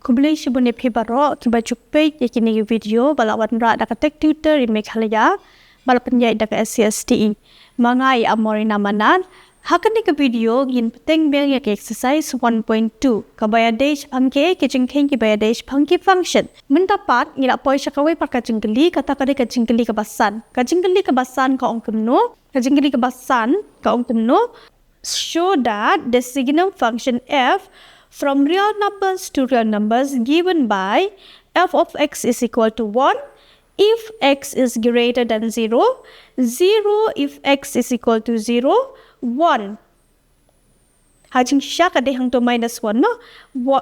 Kubli shibune pibaro kiba chukpe yakini video balawan ra dakatek tutor in Meghalaya balapan daka SCSTE mangai amori namanan hakani ke video gin peteng bel yak exercise 1.2 kabaya dash angke kejengkeng kibaya dash pangki function mendapat ngira poi syakawe par kajengkeli kata kade kajengkeli kebasan ka ongkemno kajengkeli kebasan ka ongkemno show that the signum function f from real numbers to real numbers given by f of x is equal to 1 if x is greater than 0, 0 if x is equal to 0, 1. Hajing siya kadehang to minus 1 no?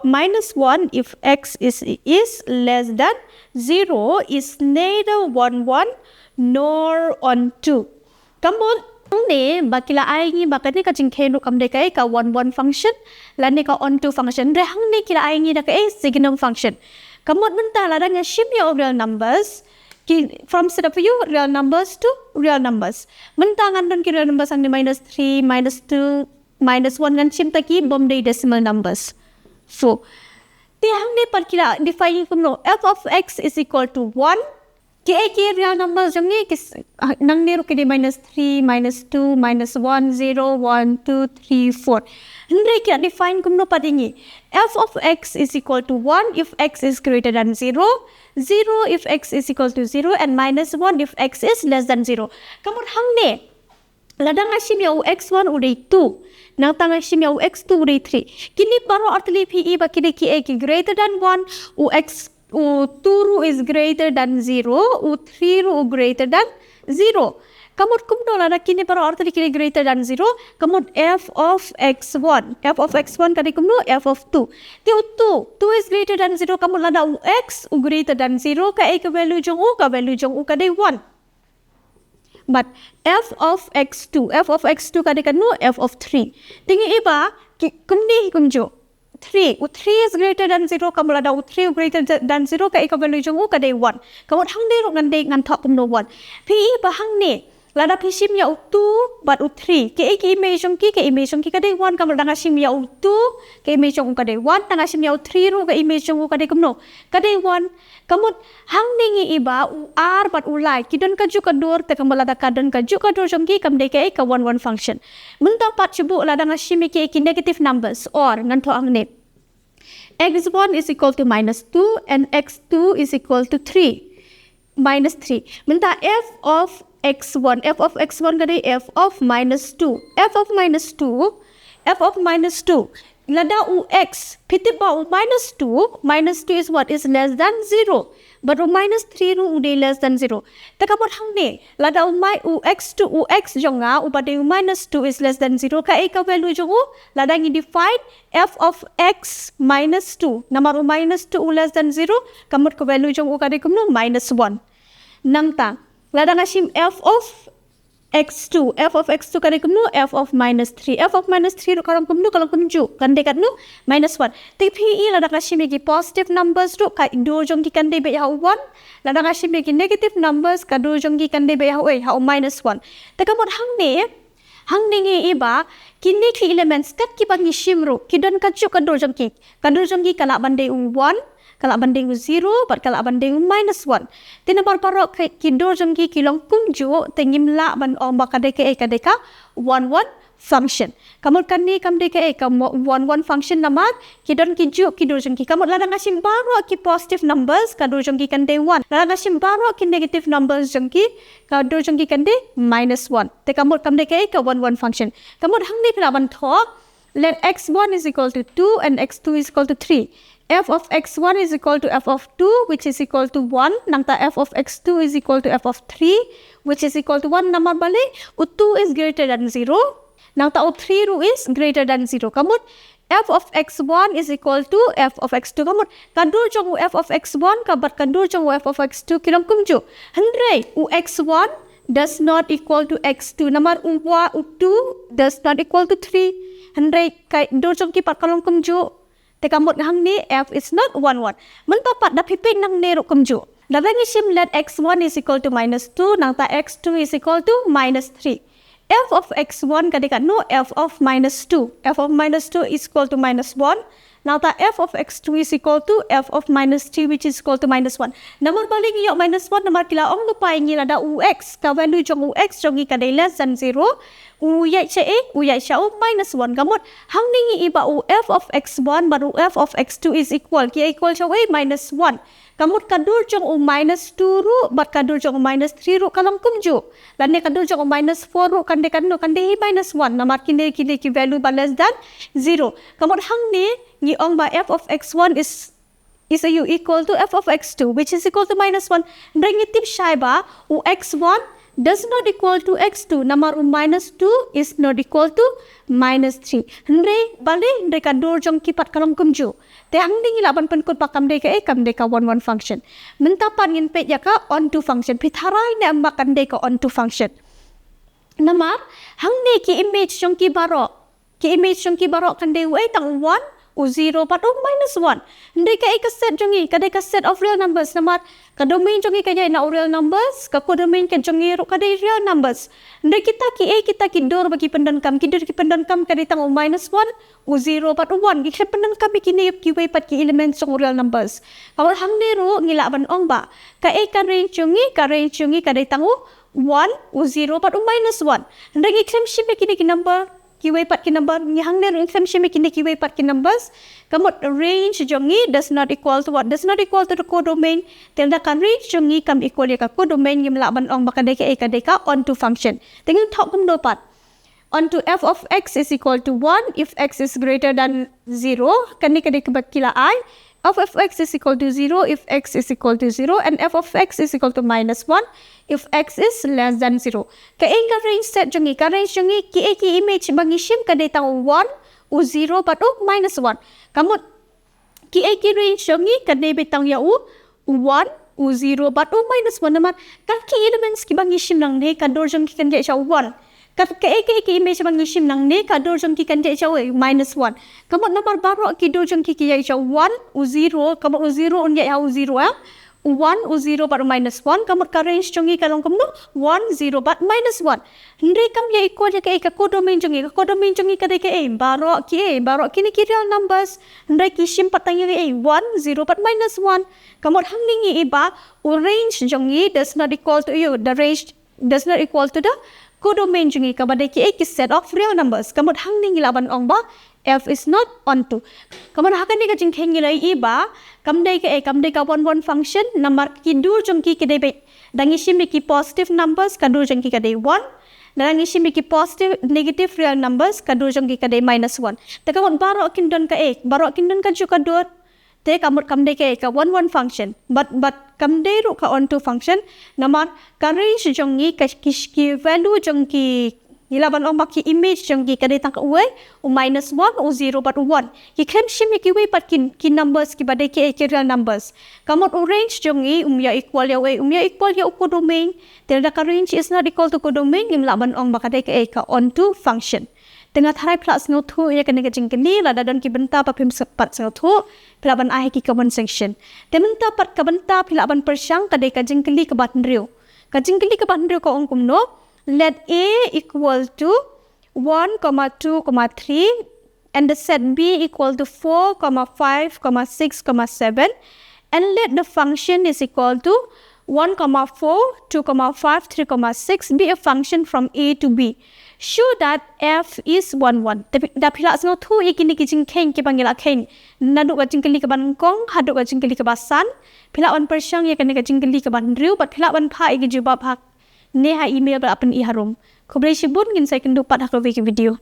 Minus 1 if x is less than 0 is neither 1 1 nor on 2. Kamon ni bakila ay ngi bakati ka jingkeno kamde kay ka 1 1 function lani ka on 2 function rehang ni kila ay ngi da kay signum function. Kamon mentala da nga shimya of real numbers from set of view real numbers to real numbers. Mentangan don ki real numbers ang ni minus 3, minus 2, minus 1 ngan shim taki bom day decimal numbers. So, tihang ni par kila define kumno f of x is equal to 1. Ki real numbers yung ni nang nero ki minus 3, minus 2, minus 1, 0, 1, 2, 3, 4. Hindi kaya define kumno pa dingi. F of x is equal to 1 if x is greater than 0, 0 if x is equal to 0, and minus 1 if x is less than 0. Kamot hang ni, ladang asim ya u x1 uday 2, nang tang asim ya u x2 uday 3. Kini baro artili pi ba kini ki greater than 1, u x U2 is greater than 0, U3 greater than 0. Kamot kumno la kini para arti kini greater than 0. Kamot f of x1. F of x1 kadi kumno f of 2. Tiu 2 is greater than 0. Kamot la u x u greater than 0 ka ka value jong u kadi 1. But f of x2 kadi kanu f of 3. Tingi iba kumni kumjo 3 is greater than 0 kamu ada 3 greater than 0 ka ika value jong u ka day 1 kamot hang day ngan day ngan thok kumno 1 pi ba hang ni lada pi sim ya u 2 but u 3 ke image jong ki ka day 1 kamu danga sim ya u 2 ke image jong u ka day 1 danga sim ya u 3 ru ka image jong u ka day kumno ka day 1 kamot hang ni iba u r but u like kidon ka ju ka dor te kamu lada kadon ka ju ka dor jong ki kam day ka ika 1 1 function munta pat chubu lada nga sim ki negative numbers or ngan tho ang ni x1 is equal to minus 2 and x2 is equal to 3 minus 3 minta f of x1 kadi f of minus 2 f of minus 2 lada u x pitip ba u minus 2 is what is less than 0 but u minus 3 ru u less than 0 takapot hang ni lada u x jonga u bade u minus 2 is less than 0 ka ika value jongu lada ngi define f of x minus 2 namar u minus 2 u less than 0 kamot ko value jongu kadi kumno minus 1 nangta lada ngasim f of x2 kadi kumno f of minus 3 ru karam kumno kalam kumju kande katnu minus 1 tpi lada ngasim gi positive numbers ru ka do jong ki kande be ya 1 lada ngasim gi negative numbers ka do jong ki kande be ya minus 1 takamot hang ni ngi iba kini ki elements kat ki bang shimru kidon ka chu ka do jong ki kala bande 1 kala banding 0 but kala banding minus 1 tinabar paro kido jong ki kilong kumju tengim la ban om bakade ka 1 1 function kamot kanni kamde ka 1 1 function namat kidon kido jong ki kamot ladang asim baro ki positive numbers kado jong ki kande 1 ladang asim baro ki negative numbers jong ki kado jong ki kande minus 1 te kamot kamde ka 1 1 function kamot hangni pinaban thok let x1 is equal to 2 and x2 is equal to 3 f of x1 is equal to f of 2 which is equal to 1 nangta f of x2 is equal to f of 3 which is equal to 1 namar bale u2 is greater than 0 nangta u3 ru is greater than 0 kamut f of x1 is equal to f of x2 kamut kandur jong f of x1 kabat kandur jong f of x2 kilom kumju handrai u x1 does not equal to x2 namar u2 does not equal to 3 handrai kai dur jong ki pat kalom kumju tekamot hang ni f is not 1 1 mentapat da pipin nang nero kumju Dapat isim let x1 is equal to minus 2, nangta x2 is equal to minus 3. F of x1 kadikan no f of minus 2. F of minus 2 is equal to minus 1. Now ta f of x2 is equal to f of minus 3 which is equal to minus 1. Namar balik iyo minus 1 namar kila ong lupa ingin ada ux ka value jong ux jong ikadai less than 0. Uyai siya uyai siya minus 1. Gamot hang ningi iba f of x1 baru f of x2 is equal. Kia equal siya minus 1. Kamut kadur jong minus 2 ru bat kadur jong minus 3 ru kalang kumju. Lane kadur jong minus 4 ru kande minus 1 namar kinde ki value ba less than 0. Kamut hang ni ong ba f of x1 is equal to f of x2 which is equal to minus 1. Ndrengitip siya ba x1 does not equal to x2 namar minus 2 is not equal to minus 3. Ndre kadur jong kipat kalang kumju. Te ang ding ilaban penkut pakam deka kam deka one function. Mentapan ngin pet ya ka onto function. Pitharai ne ambakan deka onto function. Namar hang ne ki image jong ki barok kan de wei tang 1 0 pat minus 1. Ndeka ka set jongi kadeka set of real numbers namar ka domain jongi kanya na real numbers ka ko domain kan jongi ro kadai real numbers. Ndek kita ki dor bagi pendankam kaditang minus 1 0 pat 1 ki pendankam kini ki wei pat ki elements jong real numbers. Kalau hang ne ro ngila ban ong ba ka range jongi kaditang 1 0 pat minus 1. Ndek exam ship kini ki number kiway pat ki number ni hang ne exam shime kini kiway pat ki numbers kamot range jongi does not equal to what, does not equal to the codomain. Tenda kan range jongi kam equal ya ka codomain ngim laban ong bakadeka onto function dengan thok kum do pat onto f of x is equal to 1 if x is greater than 0 kani kadek bakila I f of x is equal to 0 if x is equal to 0 and f of x is equal to minus 1 if x is less than 0. Ka range set jongi ki image bangishim kadeta 1 u 0 but minus 1. Kamut ki range jongi kadebe tang ya 1 u 0 but minus 1 naman kan ki elements ki bangishim nang ne kador jongi kan siya 1. Ka image bangishim nang ne kador jongi kan siya minus 1. Kamut namar baro ki do jongi ki siya 1 u 0 kamut u 0 unya ya u 0 ya 1 u 0 but minus 1 kamut ka range jongi kalong kumno 1 0 but minus 1. Ndre kam ya equal ya ka codomain jongi kadai ka baro kini ki real numbers ndre ki simpat tang ya 1 0 but minus 1. Kamut hang ningi iba range jongi does not equal to you, the range does not equal to the codomain jongi kabadai ki set of real numbers. Kamut hang ningi laban ong ba f is not onto. Kamut hakan ni ka jingkeng nilai iba kamdai ka one function namar ki dur jongki kadai be dangi shimi ki positive numbers kadur jongki kadai 1 dangi shimi ki positive negative real numbers kadur jongki kadai minus 1. Te kamut baro kindon ka juga dur te kamut kamdai ka one function but kamdai ru ka onto function namar ka range jongi ki value jongki ilaban ong baki image jongi kadai tang uwe u minus 1 u 0 but 1 ki kem shimi ki we pat ki numbers ki badai ki real numbers. Kamot u range jongi umya equal ya u codomain tenda ka range is not equal to codomain im laban ong bakadai ka onto function. Tengah tharai plus ngau thu ya kena jingkeni lada don ki benta pa pim sepat ngau thu pilaban ai ki comment section. Tementa pat ka benta pilaban persyang kadai ka jingkeli ka batnriu. Ka jingkeli ka batnriu ka ong kumno let A equal to 1, 2, 3 and the set B equal to 4, 5, 6, 7 and let the function is equal to 1, 4, 2, 5, 3, 6 be a function from A to B. Show that f is 1, 1. Da pila sno thu ikini ki jingkeng ki bangila keng naduk ka jingkeli ka bangkong haduk ka jingkeli ka basan pila on persyang ya kena ka jingkeli ka bandriu but pila on pha iki jubab hak neha email ba apan iharum. Khobrei shibun ngin sai kendu pat hak video.